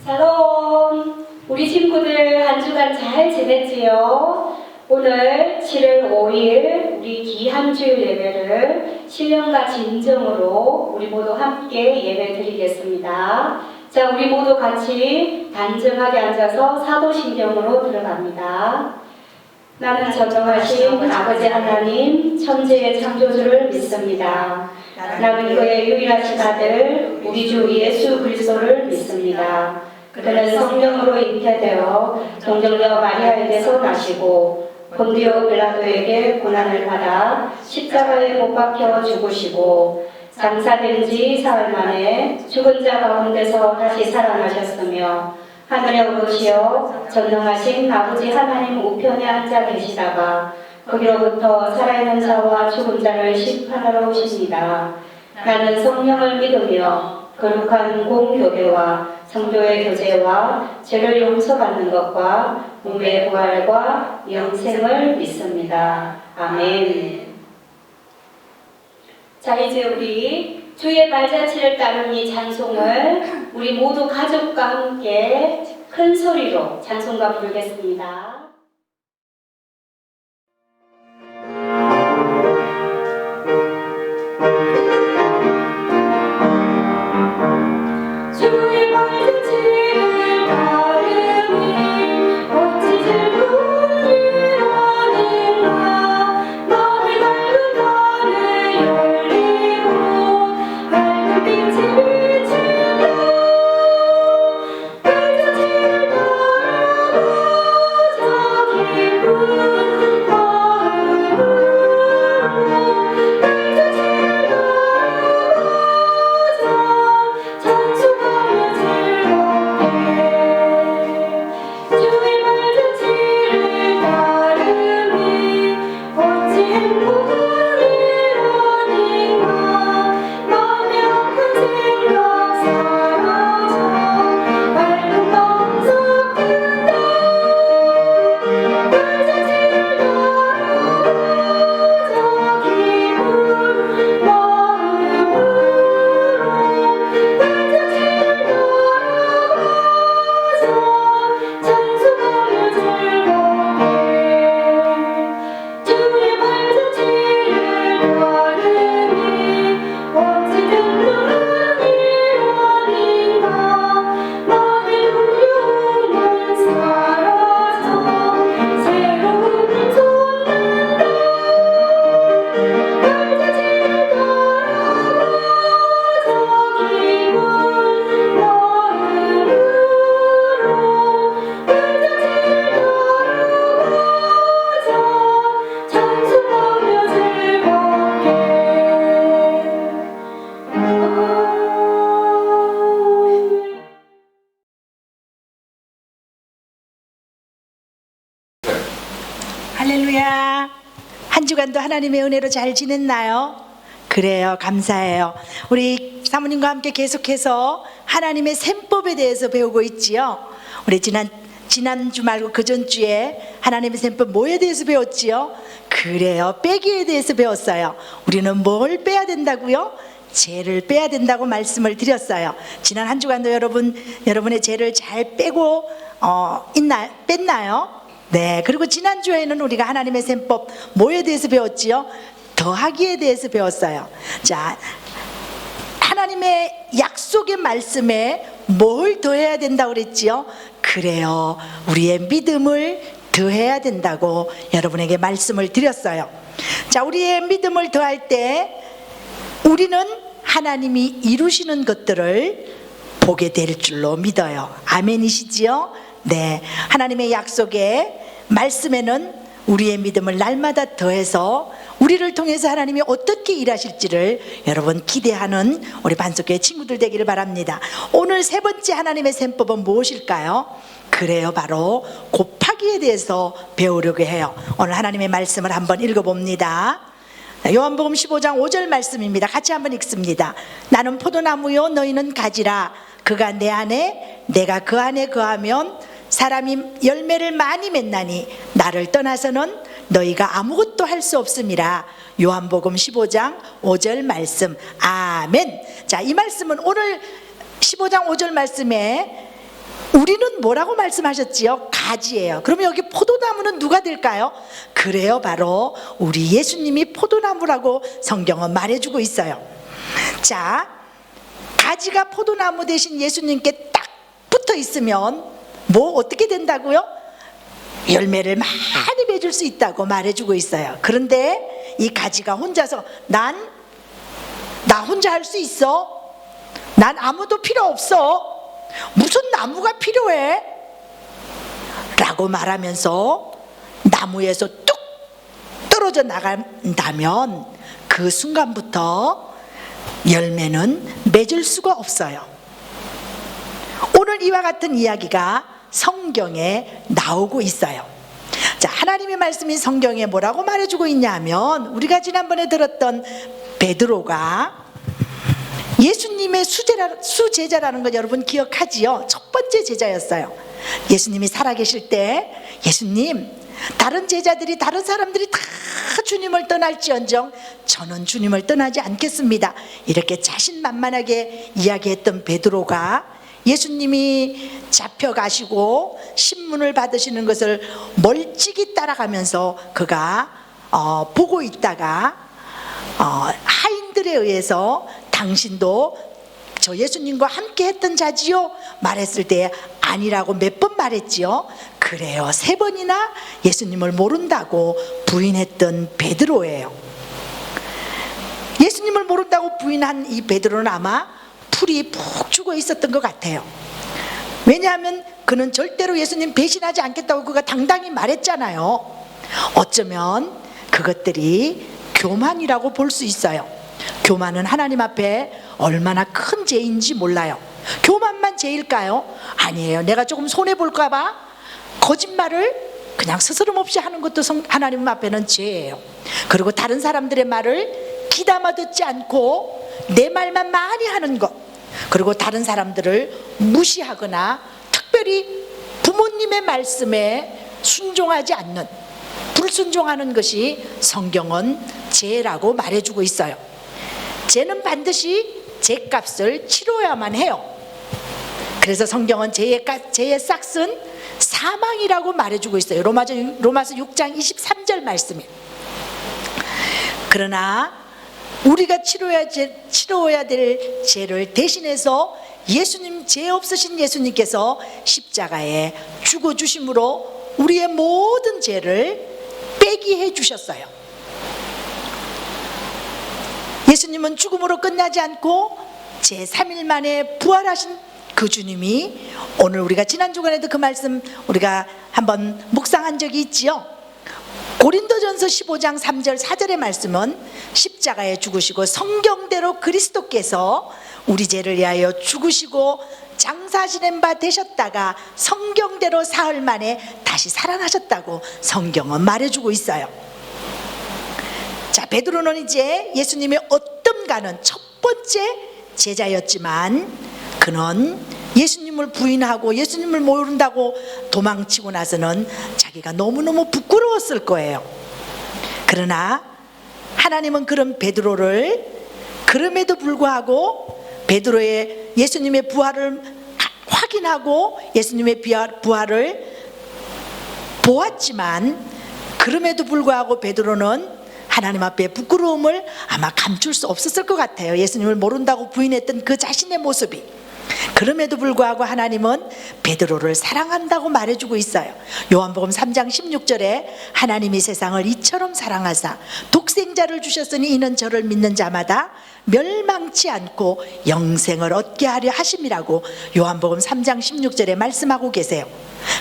샬롬! 우리 친구들 한 주간 잘 지냈지요? 오늘 7월 5일 우리 기한주일 예배를 신령과 진정으로 우리 모두 함께 예배 드리겠습니다. 자, 우리 모두 같이 단정하게 앉아서 사도신경으로 들어갑니다. 나는 전능하신 아버지 하나님 천지의 창조주를 믿습니다. 나는 그의 유일하신 아들 우리 주 예수 그리스도를 믿습니다. 그는 성령으로 잉태되어 동정녀 마리아에게서 나시고 본디오 빌라도에게 고난을 받아 십자가에 못 박혀 죽으시고 장사된 지 사흘 만에 죽은 자 가운데서 다시 살아나셨으며 하늘에 오르시어 전능하신 아버지 하나님 우편에 앉아 계시다가 거기로부터 살아있는 자와 죽은 자를 심판하러 오십니다. 나는 성령을 믿으며 거룩한 공교회와 성도의 교제와 죄를 용서받는 것과 몸의 부활과 영생을 믿습니다. 아멘. 자, 이제 우리 주의 발자취를 따르는 이 찬송을 우리 모두 가족과 함께 큰 소리로 찬송가 부르겠습니다. 주의 발자취를 따르니 어찌 즐거운 일하는가. 마음이 밝은 하늘 열리고 밝은 빛이 비친다. 발자취를 따라가자 기쁜 마음으로. 발자취를 따라가자 찬송하며 즐겁게. 주의 발자취를 따르니 어찌 행복한 일하는가. 마음의 아픈 생각 사라져 밝은 마음 섞인다. 발자취를 따라가자 기쁜 마음으로. 발자취를 따라가자 찬송하며 즐겁게. 주의 발자취를 따르니 어찌 든든한 일하는가. 마음의 두려움은 사라져 새로움을 솟는다. 발자취를 따라가자 기쁜 마음으로. 발자취를 따라가자 찬송하며 즐겁게. 할렐루야. 한 주간도 하나님의 은혜로 잘 지냈나요? 그래요. 감사해요. 우리 사모님과 함께 계속해서 하나님의 셈법에 대해서 배우고 있지요. 우리 지난주 말고 그 전주에 하나님의 셈법 뭐에 대해서 배웠지요? 그래요. 빼기에 대해서 배웠어요. 우리는 뭘 빼야 된다고요? 죄를 빼야 된다고 말씀을 드렸어요. 지난 한 주간도 여러분의 죄를 잘 빼고 뺐나요? 네. 그리고 지난주에는 우리가 하나님의 셈법 뭐에 대해서 배웠지요? 더하기에 대해서 배웠어요. 자, 하나님의 약속의 말씀에 뭘 더해야 된다고 그랬지요? 그래요. 우리의 믿음을 더해야 된다고 여러분에게 말씀을 드렸어요. 자, 우리의 믿음을 더할 때 우리는 하나님이 이루시는 것들을 보게 될 줄로 믿어요. 아멘이시지요? 네. 하나님의 약속의 말씀에는 우리의 믿음을 날마다 더해서 우리를 통해서 하나님이 어떻게 일하실지를 여러분 기대하는 우리 반석교회 친구들 되기를 바랍니다. 오늘 세 번째 하나님의 셈법은 무엇일까요? 그래요. 바로 곱하기에 대해서 배우려고 해요. 오늘 하나님의 말씀을 한번 읽어봅니다. 요한복음 15장 5절 말씀입니다. 같이 한번 읽습니다. 나는 포도나무요 너희는 가지라. 그가 내 안에 내가 그 안에 거하면 사람이 열매를 많이 맺나니 나를 떠나서는 너희가 아무것도 할 수 없음이라. 요한복음 15장 5절 말씀. 아멘. 자, 이 말씀은 오늘 15장 5절 말씀에 우리는 뭐라고 말씀하셨지요? 가지예요. 그러면 여기 포도나무는 누가 될까요? 그래요, 바로 우리 예수님이 포도나무라고 성경은 말해주고 있어요. 자, 가지가 포도나무 대신 예수님께 딱 붙어 있으면 뭐 어떻게 된다고요? 열매를 많이 맺을 수 있다고 말해주고 있어요. 그런데 이 가지가 혼자서 나 혼자 할 수 있어? 난 아무도 필요 없어. 무슨 나무가 필요해? 라고 말하면서 나무에서 뚝 떨어져 나간다면 그 순간부터 열매는 맺을 수가 없어요. 오늘 이와 같은 이야기가 성경에 나오고 있어요. 자, 하나님의 말씀이 성경에 뭐라고 말해주고 있냐면, 우리가 지난번에 들었던 베드로가 예수님의 수제자라는 거 여러분 기억하지요? 첫 번째 제자였어요. 예수님이 살아계실 때 예수님, 다른 제자들이, 다른 사람들이 다 주님을 떠날지언정 저는 주님을 떠나지 않겠습니다, 이렇게 자신만만하게 이야기했던 베드로가 예수님이 잡혀가시고 신문을 받으시는 것을 멀찍이 따라가면서 그가 보고 있다가 하인들에 의해서 당신도 저 예수님과 함께 했던 자지요? 말했을 때 아니라고 몇 번 말했지요? 그래요, 3번이나 예수님을 모른다고 부인했던 베드로예요. 예수님을 모른다고 부인한 이 베드로는 아마 풀이 푹 죽어 있었던 것 같아요. 왜냐하면 그는 절대로 예수님 배신하지 않겠다고 그가 당당히 말했잖아요. 어쩌면 그것들이 교만이라고 볼 수 있어요. 교만은 하나님 앞에 얼마나 큰 죄인지 몰라요. 교만만 죄일까요? 아니에요. 내가 조금 손해볼까 봐 거짓말을 그냥 스스럼 없이 하는 것도 하나님 앞에는 죄예요. 그리고 다른 사람들의 말을 귀담아 듣지 않고 내 말만 많이 하는 것, 그리고 다른 사람들을 무시하거나 특별히 부모님의 말씀에 순종하지 않는, 불순종하는 것이 성경은 죄라고 말해주고 있어요. 죄는 반드시 죄값을 치러야만 해요. 그래서 성경은 죄의 싹은 사망이라고 말해주고 있어요. 로마서 6장 23절 말씀에. 그러나 우리가 치러야 될 죄를 대신해서 예수님, 죄 없으신 예수님께서 십자가에 죽어주심으로 우리의 모든 죄를 빼기 해주셨어요. 예수님은 죽음으로 끝나지 않고 제3일 만에 부활하신 그 주님이, 오늘 우리가 지난 주간에도 그 말씀 우리가 한번 묵상한 적이 있지요. 고린도전서 15장 3절 4절의 말씀은 십자가에 죽으시고 성경대로 그리스도께서 우리 죄를 위하여 죽으시고 장사지낸 바 되셨다가 성경대로 사흘 만에 다시 살아나셨다고 성경은 말해주고 있어요. 자, 베드로는 이제 예수님의 어떤가는 첫 번째 제자였지만 그는 예수님을 부인하고 예수님을 모른다고 도망치고 나서는 자기가 너무너무 부끄러웠을 거예요. 그러나 하나님은 그런 베드로를, 그럼에도 불구하고 베드로의 예수님의 부활을 확인하고 예수님의 부활을 보았지만 그럼에도 불구하고 베드로는 하나님 앞에 부끄러움을 아마 감출 수 없었을 것 같아요. 예수님을 모른다고 부인했던 그 자신의 모습이. 그럼에도 불구하고 하나님은 베드로를 사랑한다고 말해주고 있어요. 요한복음 3장 16절에 하나님이 세상을 이처럼 사랑하사 독생자를 주셨으니 이는 저를 믿는 자마다 멸망치 않고 영생을 얻게 하려 하심이라고 요한복음 3장 16절에 말씀하고 계세요.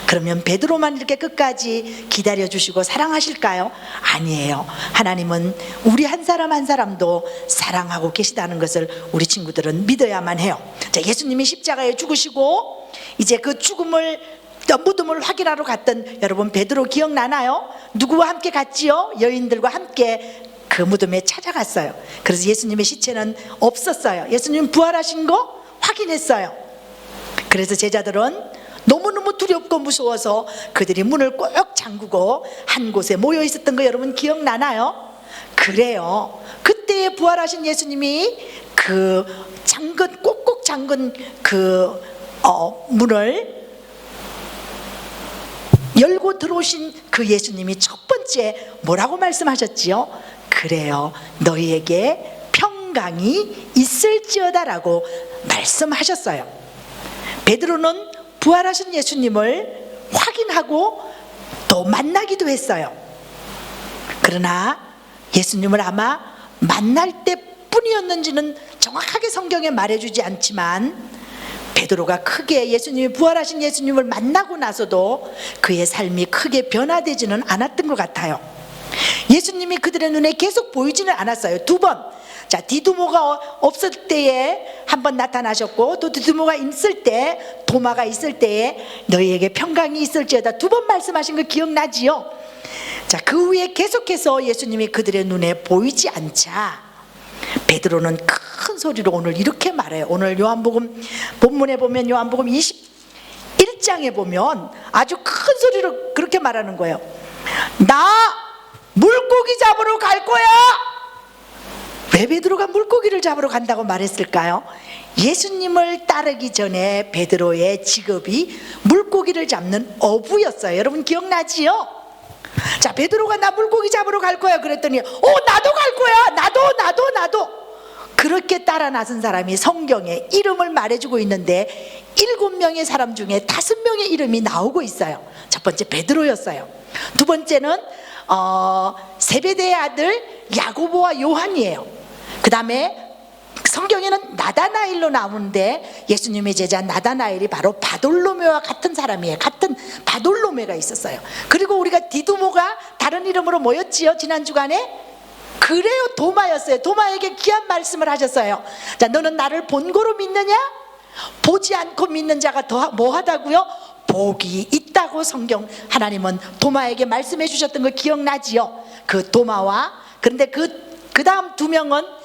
그러면 베드로만 이렇게 끝까지 기다려주시고 사랑하실까요? 아니에요. 하나님은 우리 한 사람 한 사람도 사랑하고 계시다는 것을 우리 친구들은 믿어야만 해요. 자, 예수님이 십자가에 죽으시고 이제 그 죽음을, 무덤을 확인하러 갔던 여러분 베드로 기억나나요? 누구와 함께 갔지요? 여인들과 함께 그 무덤에 찾아갔어요. 그래서 예수님의 시체는 없었어요. 예수님 부활하신 거 확인했어요. 그래서 제자들은 너무너무 두렵고 무서워서 그들이 문을 꼭 잠그고 한 곳에 모여 있었던 거 여러분 기억나나요? 그래요. 그때에 부활하신 예수님이 그 꼭꼭 잠근 그 문을 열고 들어오신 그 예수님이 첫 번째 뭐라고 말씀하셨지요? 그래요, 너희에게 평강이 있을지어다라고 말씀하셨어요. 베드로는 부활하신 예수님을 확인하고 또 만나기도 했어요. 그러나 예수님을 아마 만날 때뿐이었는지는 정확하게 성경에 말해주지 않지만 베드로가 크게 예수님이 부활하신 예수님을 만나고 나서도 그의 삶이 크게 변화되지는 않았던 것 같아요. 예수님이 그들의 눈에 계속 보이지는 않았어요. 두 번. 자, 디두모가 없을 때에 한 번 나타나셨고, 또 디두모가 있을 때, 도마가 있을 때에 너희에게 평강이 있을지어다 두 번 말씀하신 거 기억나지요? 자, 그 후에 계속해서 예수님이 그들의 눈에 보이지 않자 베드로는 큰 소리로 오늘 이렇게 말해요. 오늘 요한복음 본문에 보면 요한복음 21장에 보면 아주 큰 소리로 그렇게 말하는 거예요. 나 물고기 잡으러 갈 거야. 왜 베드로가 물고기를 잡으러 간다고 말했을까요? 예수님을 따르기 전에 베드로의 직업이 물고기를 잡는 어부였어요. 여러분 기억나지요? 자, 베드로가 나 물고기 잡으러 갈 거야 그랬더니 나도 갈 거야. 나도 그렇게 따라 나선 사람이 성경에 이름을 말해주고 있는데 7명의 사람 중에 5명의 이름이 나오고 있어요. 첫 번째 베드로였어요. 두 번째는 세베대의 아들 야고보와 요한이에요. 그 다음에 성경에는 나다나엘로 나오는데 예수님의 제자 나다나엘이 바로 바돌로메와 같은 사람이에요. 같은 바돌로메가 있었어요. 그리고 우리가 디두모가 다른 이름으로 뭐였지요? 지난 주간에? 그래요, 도마였어요. 도마에게 귀한 말씀을 하셨어요. 자, 너는 나를 본고로 믿느냐? 보지 않고 믿는 자가 더 뭐하다고요? 복이 있다고 성경 하나님은 도마에게 말씀해 주셨던 거 기억나지요? 그 도마와 그런데 그 다음 2명은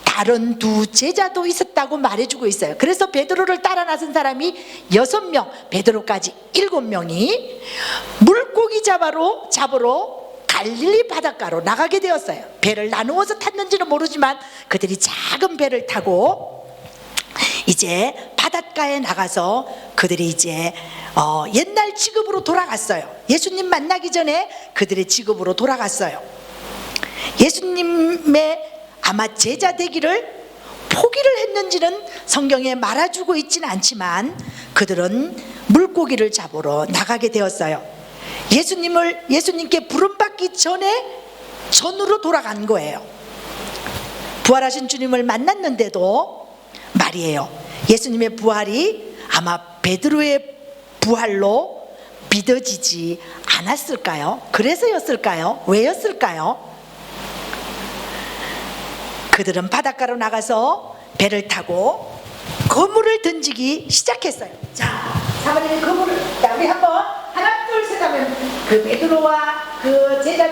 다른 2 제자도 있었다고 말해주고 있어요. 그래서 베드로를 따라 나선 사람이 6명, 베드로까지 7명이 물고기 잡으러 갈릴리 바닷가로 나가게 되었어요. 배를 나누어서 탔는지는 모르지만 그들이 작은 배를 타고 이제 바닷가에 나가서 그들이 이제 옛날 직업으로 돌아갔어요. 예수님 만나기 전에 그들의 직업으로 돌아갔어요. 예수님의 아마 제자 되기를 포기를 했는지는 성경에 말해주고 있지는 않지만 그들은 물고기를 잡으러 나가게 되었어요. 예수님께 부름받기 전으로 돌아간 거예요. 부활하신 주님을 만났는데도 말이에요. 예수님의 부활이 아마 베드로의 부활로 믿어지지 않았을까요? 그래서였을까요? 왜였을까요? 그들은 바닷가로 나가서 배를 타고 그물을 던지기 시작했어요. 자, 사모님 그물을, 자, 우리 한번 하나 둘 셋 하면 그 베드로와 그 제자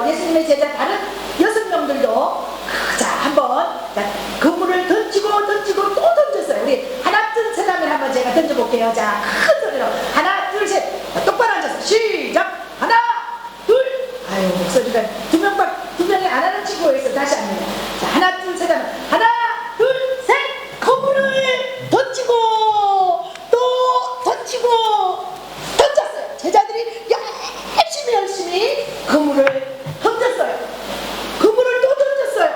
예수님의 제자 다른 6명들도 자, 한번 그물을 던지고 또 던졌어요. 우리 하나 둘 셋 하면 한번 제가 던져볼게요. 자, 큰 소리로 하나 둘 셋 똑바로 앉아서 시작. 하나 둘. 아유, 목소리가 두 명이 안 하는 친구가 있어. 다시 합니다. 자, 하나 둘 셋 하면 하나 둘 셋. 그물을 던지고 또 던지고 던졌어요. 제자들이 열심히 그물을 던졌어요. 그물을 또 던졌어요.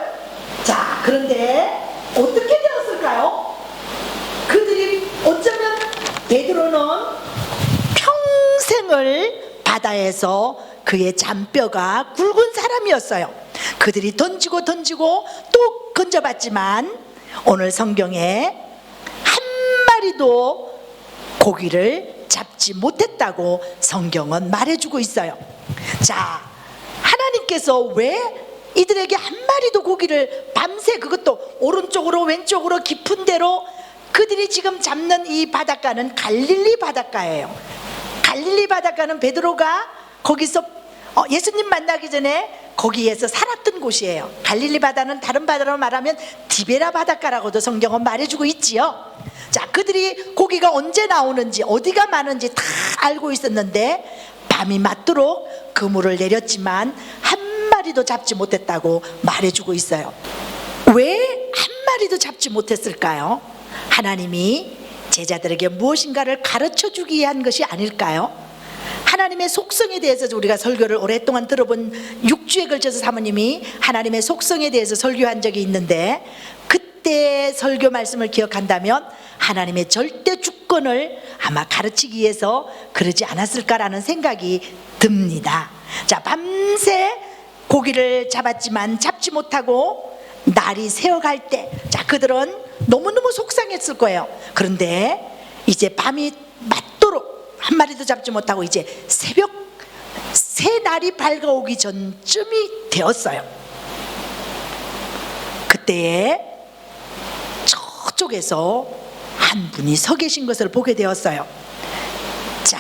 자, 그런데 어떻게 되었을까요? 그들이 어쩌면 베드로는 평생을 바다에서 그의 잔뼈가 굵은 사람이었어요. 그들이 던지고 또 건져봤지만 오늘 성경에 한 마리도 고기를 잡지 못했다고 성경은 말해주고 있어요. 자, 하나님께서 왜 이들에게 한 마리도 고기를 밤새, 그것도 오른쪽으로 왼쪽으로 깊은 데로, 그들이 지금 잡는 이 바닷가는 갈릴리 바닷가예요. 갈릴리 바닷가는 베드로가 거기서 예수님 만나기 전에 거기에서 살았던 곳이에요. 갈릴리 바다는 다른 바다로 말하면 디베라 바닷가라고도 성경은 말해주고 있지요. 자, 그들이 고기가 언제 나오는지 어디가 많은지 다 알고 있었는데 밤이 맞도록 그물을 내렸지만 한 마리도 잡지 못했다고 말해주고 있어요. 왜 한 마리도 잡지 못했을까요? 하나님이 제자들에게 무엇인가를 가르쳐 주기 위한 것이 아닐까요? 하나님의 속성에 대해서 우리가 설교를 오랫동안 들어본 6주에 걸쳐서 사모님이 하나님의 속성에 대해서 설교한 적이 있는데, 그때 설교 말씀을 기억한다면 하나님의 절대 주권을 아마 가르치기 위해서 그러지 않았을까라는 생각이 듭니다. 자, 밤새 고기를 잡았지만 잡지 못하고 날이 새어갈 때, 자, 그들은 너무너무 속상했을 거예요. 그런데 이제 밤이 맞도록 한 마리도 잡지 못하고 이제 새 날이 밝아오기 전쯤이 되었어요. 그때에 저쪽에서 한 분이 서 계신 것을 보게 되었어요. 자,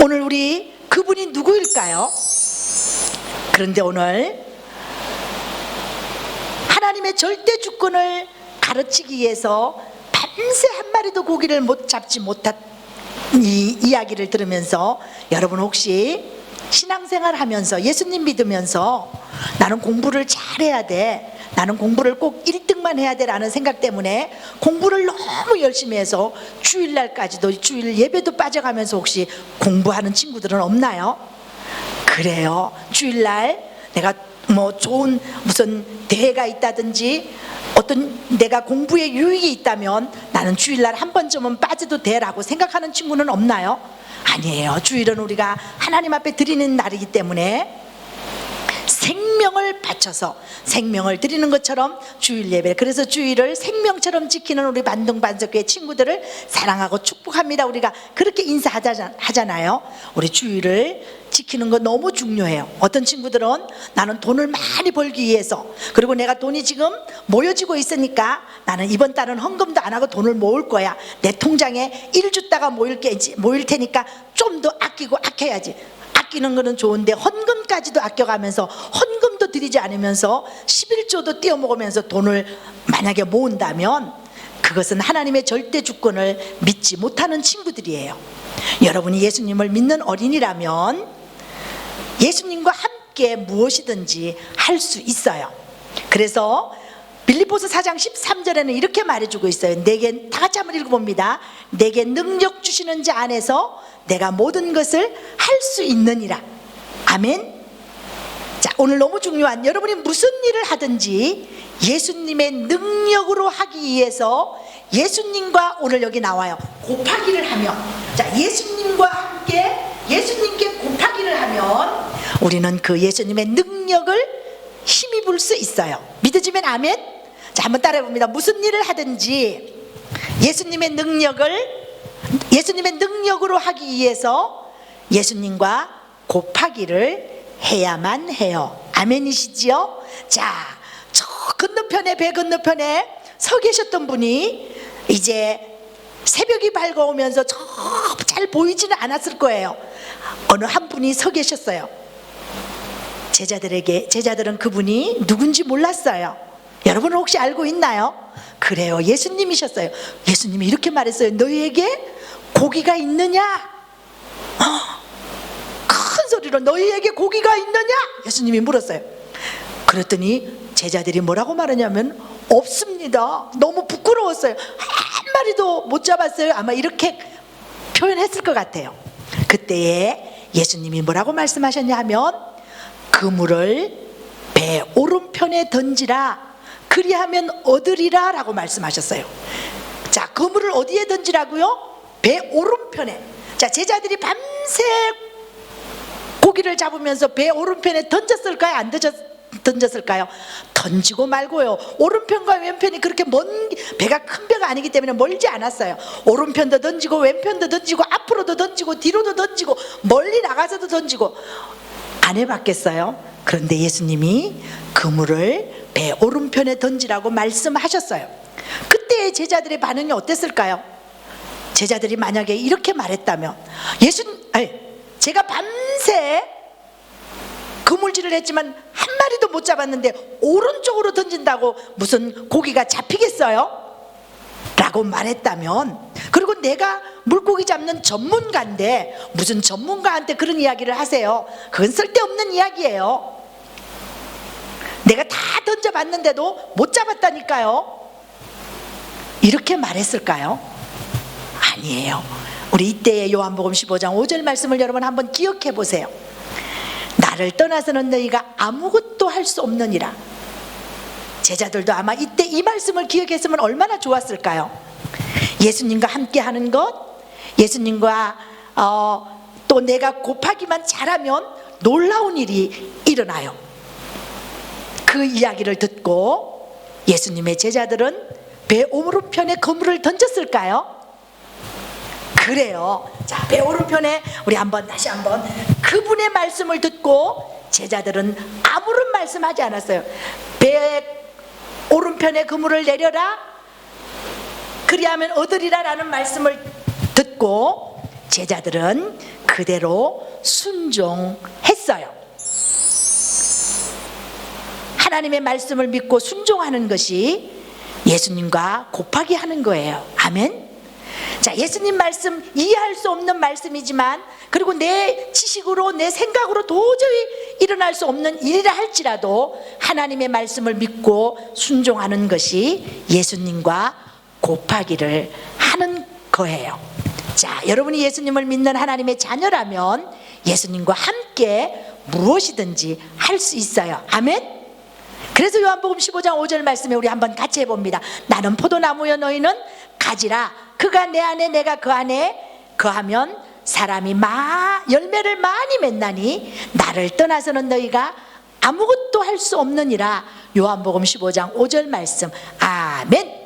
오늘 우리 그분이 누구일까요? 그런데 오늘 하나님의 절대 주권을 가르치기 위해서 밤새 한 마리도 고기를 잡지 못한 이 이야기를 들으면서 여러분 혹시 신앙생활 하면서 예수님 믿으면서 나는 공부를 잘해야 돼, 나는 공부를 꼭 1등만 해야 돼 라는 생각 때문에 공부를 너무 열심히 해서 주일날까지도 주일 예배도 빠져가면서 혹시 공부하는 친구들은 없나요? 그래요. 주일날 내가 뭐 좋은 무슨 대회가 있다든지 어떤 내가 공부에 유익이 있다면 나는 주일날 한 번쯤은 빠져도 돼라고 생각하는 친구는 없나요? 아니에요. 주일은 우리가 하나님 앞에 드리는 날이기 때문에 생명을 바쳐서 생명을 드리는 것처럼 주일 예배, 그래서 주일을 생명처럼 지키는 우리 반동반석교회 친구들을 사랑하고 축복합니다. 우리가 그렇게 인사하잖아요. 우리 주일을 지키는 거 너무 중요해요. 어떤 친구들은 나는 돈을 많이 벌기 위해서, 그리고 내가 돈이 지금 모여지고 있으니까 나는 이번 달은 헌금도 안 하고 돈을 모을 거야. 내 통장에 1주다가 모일 테니까 좀 더 아껴야지. 아끼는 거는 좋은데 헌금까지도 아껴가면서 헌금도 드리지 않으면서 11조도 떼어 먹으면서 돈을 만약에 모은다면 그것은 하나님의 절대 주권을 믿지 못하는 친구들이에요. 여러분이 예수님을 믿는 어린이라면 예수님과 함께 무엇이든지 할 수 있어요. 그래서 빌립보서 4장 13절에는 이렇게 말해주고 있어요. 내게, 다 같이 한번 읽어봅니다. 내게 능력 주시는 자 안에서 내가 모든 것을 할 수 있느니라. 아멘. 자, 오늘 너무 중요한, 여러분이 무슨 일을 하든지 예수님의 능력으로 하기 위해서 예수님과, 오늘 여기 나와요, 곱하기를 하며, 자, 예수님과 함께 예수님께 곱하기를 하면 우리는 그 예수님의 능력을 힘입을 수 있어요. 믿어지면 아멘. 자, 한번 따라해 봅니다. 무슨 일을 하든지 예수님의 능력으로 하기 위해서 예수님과 곱하기를 해야만 해요. 아멘이시지요? 자, 저 건너편에, 배 건너편에 서 계셨던 분이 이제 새벽이 밝아오면서 잘 보이지는 않았을 거예요. 어느 한 분이 서 계셨어요. 제자들은 그분이 누군지 몰랐어요. 여러분은 혹시 알고 있나요? 그래요, 예수님이셨어요. 예수님이 이렇게 말했어요. 너희에게 고기가 있느냐? 큰 소리로 너희에게 고기가 있느냐? 예수님이 물었어요. 그랬더니 제자들이 뭐라고 말하냐면 없습니다. 너무 부끄러웠어요. 한 마리도 못 잡았어요. 아마 이렇게 표현했을 것 같아요. 그때에 예수님이 뭐라고 말씀하셨냐 하면 그물을 배 오른편에 던지라, 그리하면 얻으리라 라고 말씀하셨어요. 자, 그물을 어디에 던지라고요? 배 오른편에. 자, 제자들이 밤새 고기를 잡으면서 배 오른편에 던졌을까요? 안 던졌을까요? 던지고 말고요. 오른편과 왼편이 그렇게 배가 큰 배가 아니기 때문에 멀지 않았어요. 오른편도 던지고 왼편도 던지고 앞으로도 던지고 뒤로도 던지고 멀리 나가서도 던지고 안 해봤겠어요? 그런데 예수님이 그물을 배 오른편에 던지라고 말씀하셨어요. 그때 제자들의 반응이 어땠을까요? 제자들이 만약에 이렇게 말했다면, 제가 밤새 그물질을 했지만 한 마리도 못 잡았는데 오른쪽으로 던진다고 무슨 고기가 잡히겠어요? 라고 말했다면, 그리고 내가 물고기 잡는 전문가인데 무슨 전문가한테 그런 이야기를 하세요? 그건 쓸데없는 이야기예요. 내가 다 던져봤는데도 못 잡았다니까요. 이렇게 말했을까요? 아니에요. 우리 이때의 요한복음 15장 5절 말씀을 여러분 한번 기억해 보세요. 나를 떠나서는 너희가 아무것도 할 수 없느니라. 제자들도 아마 이때 이 말씀을 기억했으면 얼마나 좋았을까요? 예수님과 함께 하는 것, 예수님과 또 내가 곱하기만 잘하면 놀라운 일이 일어나요. 그 이야기를 듣고 예수님의 제자들은 배 오른편에 그물을 던졌을까요? 그래요. 자, 배 오른편에 우리 다시 한번 그분의 말씀을 듣고 제자들은 아무런 말씀하지 않았어요. 배 오른편에 그물을 내려라, 그리하면 얻으리라 라는 말씀을 듣고 제자들은 그대로 순종했어요. 하나님의 말씀을 믿고 순종하는 것이 예수님과 곱하기 하는 거예요. 아멘. 자, 예수님 말씀 이해할 수 없는 말씀이지만, 그리고 내 지식으로 내 생각으로 도저히 일어날 수 없는 일이라 할지라도 하나님의 말씀을 믿고 순종하는 것이 예수님과 곱하기를 하는 거예요. 자, 여러분이 예수님을 믿는 하나님의 자녀라면 예수님과 함께 무엇이든지 할 수 있어요. 아멘. 그래서 요한복음 15장 5절 말씀에 우리 한번 같이 해봅니다. 나는 포도나무여 너희는 가지라. 그가 내 안에 내가 그 안에 거하면 사람이 열매를 많이 맺나니 나를 떠나서는 너희가 아무것도 할 수 없느니라. 요한복음 15장 5절 말씀. 아멘.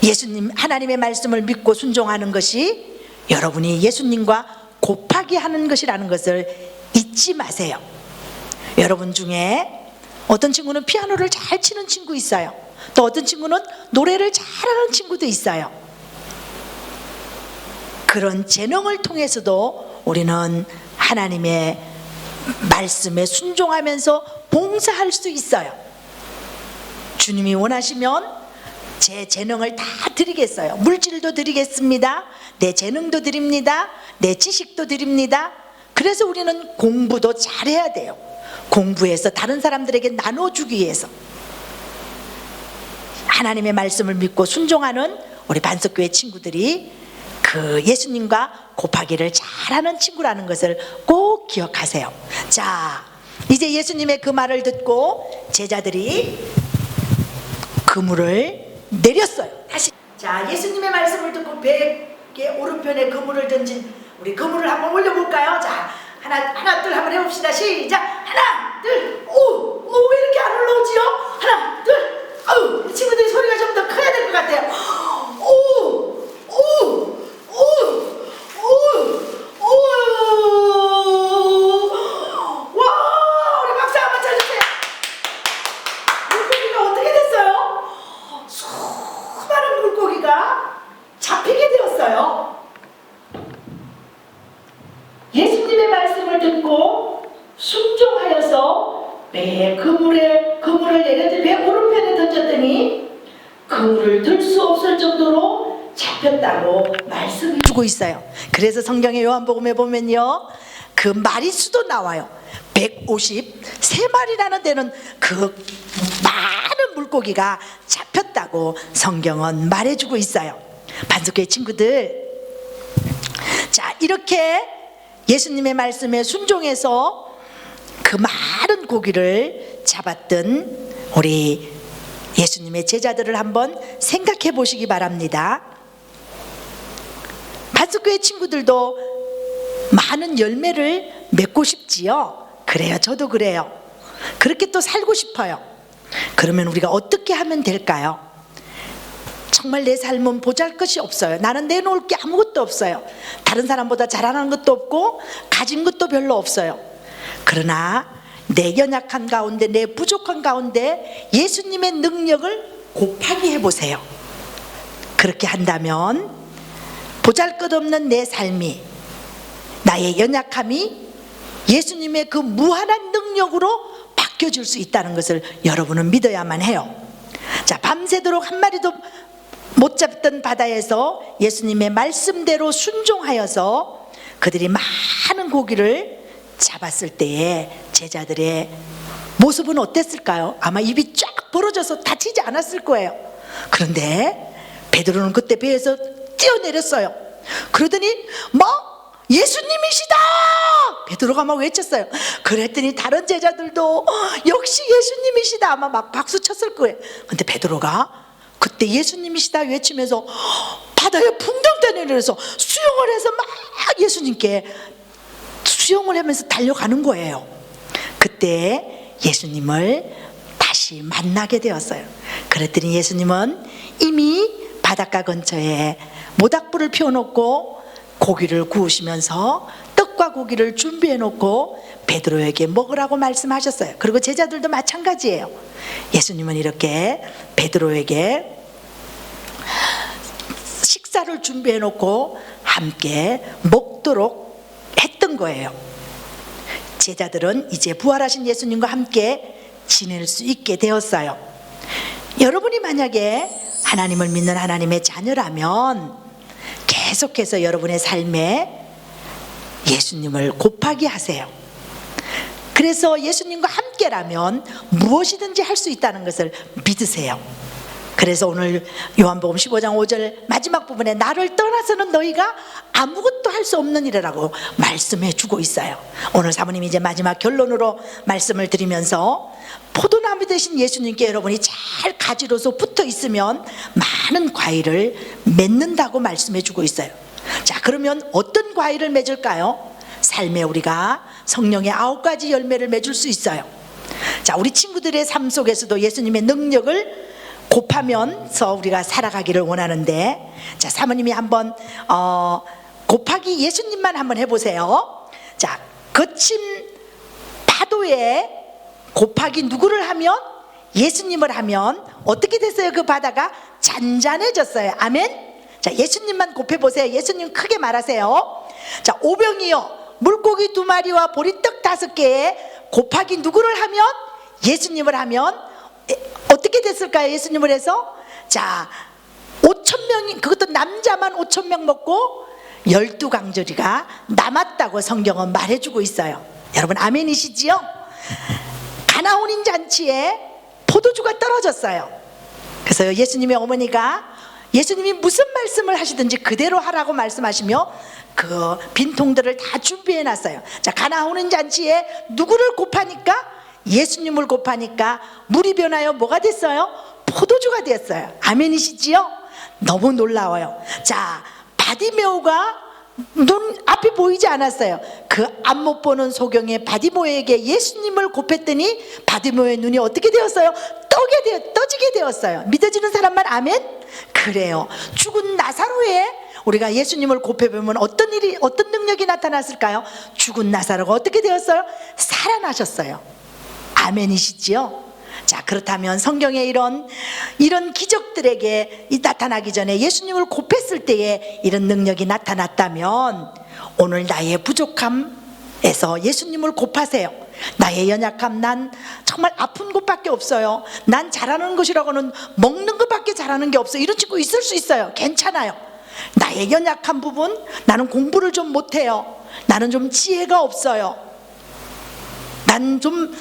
예수님, 하나님의 말씀을 믿고 순종하는 것이 여러분이 예수님과 곱하기 하는 것이라는 것을 잊지 마세요. 여러분 중에 어떤 친구는 피아노를 잘 치는 친구 있어요. 또 어떤 친구는 노래를 잘하는 친구도 있어요. 그런 재능을 통해서도 우리는 하나님의 말씀에 순종하면서 봉사할 수 있어요. 주님이 원하시면 제 재능을 다 드리겠어요. 물질도 드리겠습니다. 내 재능도 드립니다. 내 지식도 드립니다. 그래서 우리는 공부도 잘해야 돼요. 공부해서 다른 사람들에게 나눠주기 위해서. 하나님의 말씀을 믿고 순종하는 우리 반석교회 친구들이 그 예수님과 곱하기를 잘하는 친구라는 것을 꼭 기억하세요. 자, 이제 예수님의 그 말을 듣고 제자들이 그물을 내렸어요. 다시. 자, 예수님의 말씀을 듣고 배의 오른편에 그물을 던진 우리 그물을 한번 올려볼까요? 자, 하나 둘 한번 해봅시다. 시작. 하나 둘. 왜 이렇게 안 올라오지요? 하나 둘. 이 친구들이 소리가 좀 더 커야 될 것 같아요. 와, 우리 박수 한번 쳐주세요. 물고기가 어떻게 됐어요? 수많은 물고기가 잡히게 되었어요. 예수님의 말씀을 듣고 순종하여서 배 그물을 내려서 배 오른편에 던졌더니 그물을 들 수 없을 정도로 잡혔다고 말씀해 주고 있어요. 그래서 성경의 요한복음에 보면요, 그 마리수도 나와요. 153마리라는 데는 그 많은 물고기가 잡혔다고 성경은 말해주고 있어요. 반석교회 친구들, 자, 이렇게 예수님의 말씀에 순종해서 그 많은 고기를 잡았던 우리 예수님의 제자들을 한번 생각해 보시기 바랍니다. 반석교회 친구들도 많은 열매를 맺고 싶지요? 그래요. 저도 그래요. 그렇게 또 살고 싶어요. 그러면 우리가 어떻게 하면 될까요? 정말 내 삶은 보잘것이 없어요. 나는 내놓을 게 아무것도 없어요. 다른 사람보다 잘하는 것도 없고 가진 것도 별로 없어요. 그러나 내 연약한 가운데, 내 부족한 가운데 예수님의 능력을 곱하기 해보세요. 그렇게 한다면 보잘것없는 내 삶이, 나의 연약함이 예수님의 그 무한한 능력으로 바뀌어질 수 있다는 것을 여러분은 믿어야만 해요. 자, 밤새도록 한 마리도 못 잡던 바다에서 예수님의 말씀대로 순종하여서 그들이 많은 고기를 잡았을 때에 제자들의 모습은 어땠을까요? 아마 입이 쫙 벌어져서 다치지 않았을 거예요. 그런데 베드로는 그때 배에서 뛰어내렸어요. 그러더니 뭐 예수님이시다 베드로가 막 외쳤어요. 그랬더니 다른 제자들도 역시 예수님이시다 아마 막 박수 쳤을 거예요. 근데 베드로가 그때 예수님이시다 외치면서 바다에 붕덩 떠내려서 수영을 해서 막 예수님께 수영을 하면서 달려가는 거예요. 그때 예수님을 다시 만나게 되었어요. 그랬더니 예수님은 이미 바닷가 근처에 모닥불을 피워놓고 고기를 구우시면서 떡과 고기를 준비해 놓고 베드로에게 먹으라고 말씀하셨어요. 그리고 제자들도 마찬가지예요. 예수님은 이렇게 베드로에게 식사를 준비해 놓고 함께 먹도록 했던 거예요. 제자들은 이제 부활하신 예수님과 함께 지낼 수 있게 되었어요. 여러분이 만약에 하나님을 믿는 하나님의 자녀라면 계속해서 여러분의 삶에 예수님을 곱하게 하세요. 그래서 예수님과 함께라면 무엇이든지 할 수 있다는 것을 믿으세요. 그래서 오늘 요한복음 15장 5절 마지막 부분에 나를 떠나서는 너희가 아무것도 할 수 없는 일이라고 말씀해 주고 있어요. 오늘 사모님이 이제 마지막 결론으로 말씀을 드리면서 포도나무 되신 예수님께 여러분이 잘 가지로서 붙어 있으면 많은 과일을 맺는다고 말씀해 주고 있어요. 자, 그러면 어떤 과일을 맺을까요? 삶에 우리가 성령의 9가지 열매를 맺을 수 있어요. 자, 우리 친구들의 삶 속에서도 예수님의 능력을 곱하면서 우리가 살아가기를 원하는데, 자, 사모님이 한번 곱하기 예수님만 한번 해보세요. 자, 거친 파도에 곱하기 누구를 하면? 예수님을 하면 어떻게 됐어요? 그 바다가 잔잔해졌어요. 아멘. 자, 예수님만 곱해보세요. 예수님 크게 말하세요. 자, 오병이요 물고기 2마리와 보리떡 5개에 곱하기 누구를 하면? 예수님을 하면 어떻게 됐을까요? 예수님을 해서 자 5,000명이 그것도 남자만 5,000명 먹고 12강조리가 남았다고 성경은 말해주고 있어요. 여러분 아멘이시지요? 가나혼인 잔치에 포도주가 떨어졌어요. 그래서 예수님의 어머니가 예수님이 무슨 말씀을 하시든지 그대로 하라고 말씀하시며 그 빈통들을 다 준비해 놨어요. 자, 가나혼인 잔치에 누구를 곱하니까? 예수님을 곱하니까 물이 변하여 뭐가 됐어요? 포도주가 됐어요. 아멘이시지요? 너무 놀라워요. 자, 바디메오가 눈 앞이 보이지 않았어요. 그 앞 못 보는 소경의 바디메오에게 예수님을 곱했더니 바디메오의 눈이 어떻게 되었어요? 떠지게 되었어요. 믿어지는 사람만 아멘? 그래요. 죽은 나사로에 우리가 예수님을 곱해보면 어떤 능력이 나타났을까요? 죽은 나사로가 어떻게 되었어요? 살아나셨어요. 아멘이시지요? 자, 그렇다면 성경에 이런 기적들에게 나타나기 전에 예수님을 곱했을 때에 이런 능력이 나타났다면 오늘 나의 부족함에서 예수님을 곱하세요. 나의 연약함, 난 정말 아픈 것밖에 없어요. 난 잘하는 것이라고는 먹는 것밖에 잘하는 게 없어요. 이런 친구 있을 수 있어요. 괜찮아요. 나의 연약한 부분, 나는 공부를 좀 못해요. 나는 좀 지혜가 없어요. 난 좀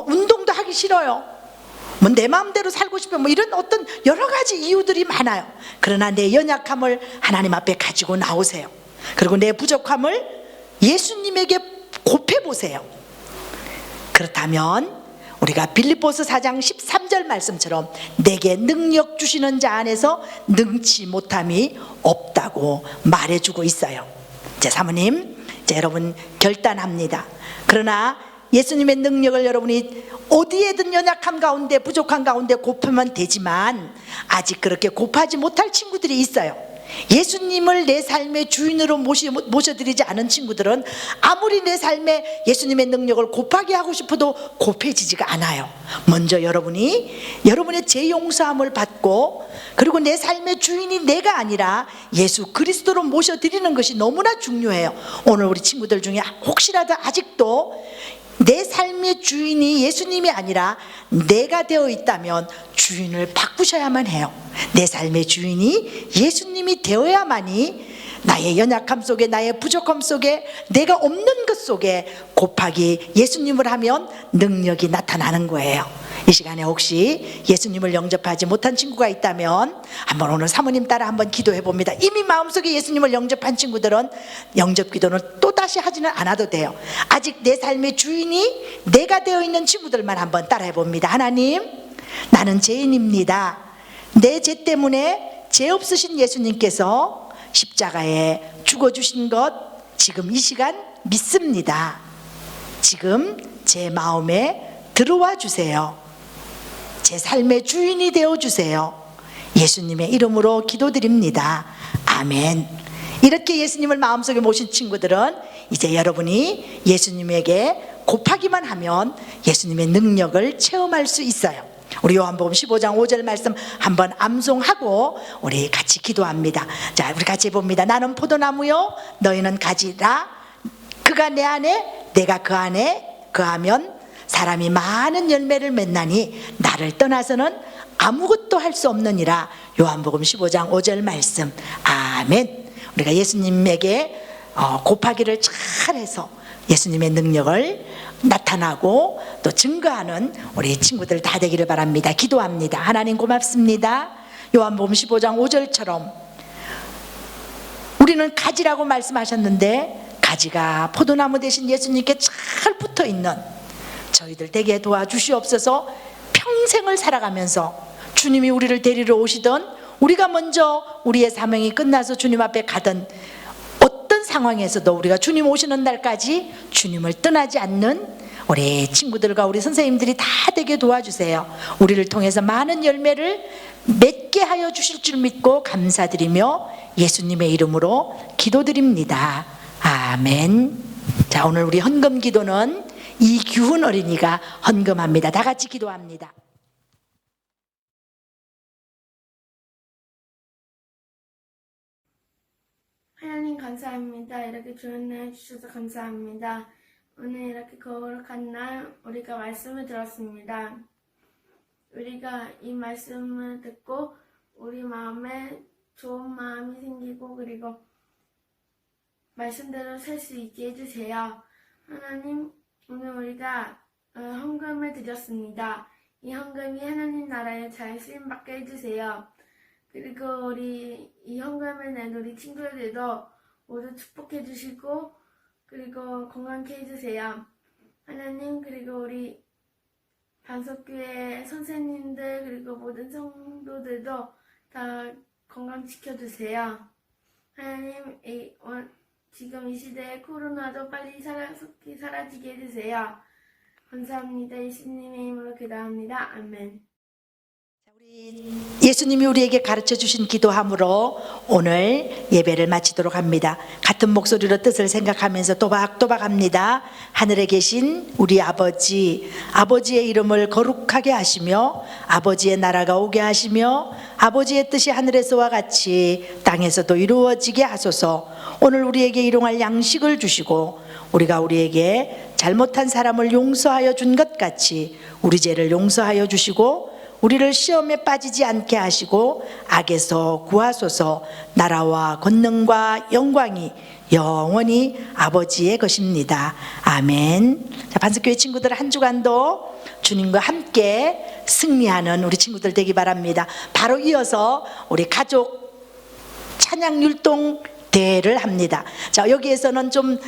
운동도 하기 싫어요. 내 마음대로 살고 싶으면 이런 어떤 여러 가지 이유들이 많아요. 그러나 내 연약함을 하나님 앞에 가지고 나오세요. 그리고 내 부족함을 예수님에게 곱해보세요. 그렇다면 우리가 빌립보서 4장 13절 말씀처럼 내게 능력 주시는 자 안에서 능치 못함이 없다고 말해주고 있어요. 자, 사모님, 자, 여러분 결단합니다. 그러나 예수님의 능력을 여러분이 어디에든 연약함 가운데 부족한 가운데 곱하면 되지만 아직 그렇게 곱하지 못할 친구들이 있어요. 예수님을 내 삶의 주인으로 모셔드리지 않은 친구들은 아무리 내 삶에 예수님의 능력을 곱하게 하고 싶어도 곱해지지가 않아요. 먼저 여러분의 재용서함을 받고 그리고 내 삶의 주인이 내가 아니라 예수 그리스도로 모셔드리는 것이 너무나 중요해요. 오늘 우리 친구들 중에 혹시라도 아직도 내 삶의 주인이 예수님이 아니라 내가 되어 있다면 주인을 바꾸셔야만 해요. 내 삶의 주인이 예수님이 되어야만이 나의 연약함 속에 나의 부족함 속에 내가 없는 것 속에 곱하기 예수님을 하면 능력이 나타나는 거예요. 이 시간에 혹시 예수님을 영접하지 못한 친구가 있다면 한번 오늘 사모님 따라 한번 기도해 봅니다. 이미 마음속에 예수님을 영접한 친구들은 영접 기도는 또다시 하지는 않아도 돼요. 아직 내 삶의 주인이 내가 되어 있는 친구들만 한번 따라해 봅니다. 하나님, 나는 죄인입니다. 내 죄 때문에 죄 없으신 예수님께서 십자가에 죽어주신 것 지금 이 시간 믿습니다. 지금 제 마음에 들어와 주세요. 제 삶의 주인이 되어 주세요. 예수님의 이름으로 기도드립니다. 아멘. 이렇게 예수님을 마음속에 모신 친구들은 이제 여러분이 예수님에게 곱하기만 하면 예수님의 능력을 체험할 수 있어요. 우리 요한복음 15장 5절 말씀 한번 암송하고 우리 같이 기도합니다. 자, 우리 같이 봅니다. 나는 포도나무요 너희는 가지라. 그가 내 안에 내가 그 안에 거하면 사람이 많은 열매를 맺나니 나를 떠나서는 아무것도 할 수 없느니라. 요한복음 15장 5절 말씀. 아멘. 우리가 예수님에게 곱하기를 잘해서 예수님의 능력을 나타나고 또 증거하는 우리 친구들 다 되기를 바랍니다. 기도합니다. 하나님 고맙습니다. 요한복음 15장 5절처럼 우리는 가지라고 말씀하셨는데 가지가 포도나무 대신 예수님께 잘 붙어있는 저희들 되게 도와주시옵소서. 평생을 살아가면서 주님이 우리를 데리러 오시던 우리가 먼저 우리의 사명이 끝나서 주님 앞에 가던 어떤 상황에서도 우리가 주님 오시는 날까지 주님을 떠나지 않는 우리 친구들과 우리 선생님들이 다 되게 도와주세요. 우리를 통해서 많은 열매를 맺게 하여 주실 줄 믿고 감사드리며 예수님의 이름으로 기도드립니다. 아멘. 자, 오늘 우리 헌금 기도는 이규훈 어린이가 헌금합니다. 다 같이 기도합니다. 하나님 감사합니다. 이렇게 좋은 날 주셔서 감사합니다. 오늘 이렇게 거룩한 날 우리가 말씀을 들었습니다. 우리가 이 말씀을 듣고 우리 마음에 좋은 마음이 생기고 그리고 말씀대로 살 수 있게 해주세요. 하나님, 오늘 우리가 헌금을 드렸습니다. 이 헌금이 하나님 나라에 잘 쓰임받게 해주세요. 그리고 우리 이 헌금을 낸 우리 친구들도 모두 축복해 주시고 그리고 건강케 해주세요. 하나님, 그리고 우리 반석교회 선생님들 그리고 모든 성도들도 다 건강시켜주세요. 하나님, 지금 이 시대에 코로나도 빨리 사라지게 해주세요. 감사합니다. 예수님의 이름으로 기도합니다. 아멘. 예수님이 우리에게 가르쳐 주신 기도함으로 오늘 예배를 마치도록 합니다. 같은 목소리로 뜻을 생각하면서 또박또박 합니다. 하늘에 계신 우리 아버지, 아버지의 이름을 거룩하게 하시며 아버지의 나라가 오게 하시며 아버지의 뜻이 하늘에서와 같이 땅에서도 이루어지게 하소서. 오늘 우리에게 일용할 양식을 주시고 우리가 우리에게 잘못한 사람을 용서하여 준 것 같이 우리 죄를 용서하여 주시고 우리를 시험에 빠지지 않게 하시고 악에서 구하소서. 나라와 권능과 영광이 영원히 아버지의 것입니다. 아멘. 자, 반석교회 친구들 한 주간도 주님과 함께 승리하는 우리 친구들 되기 바랍니다. 바로 이어서 우리 가족 찬양 율동 대회를 합니다. 자, 여기에서는 좀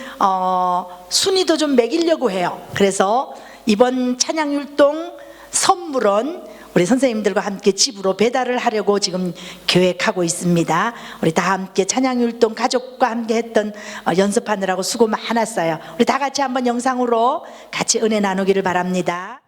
순위도 좀 매기려고 해요. 그래서 이번 찬양 율동 선물은 우리 선생님들과 함께 집으로 배달을 하려고 지금 계획하고 있습니다. 우리 다 함께 찬양율동 가족과 함께 했던 연습하느라고 수고 많았어요. 우리 다 같이 한번 영상으로 같이 은혜 나누기를 바랍니다.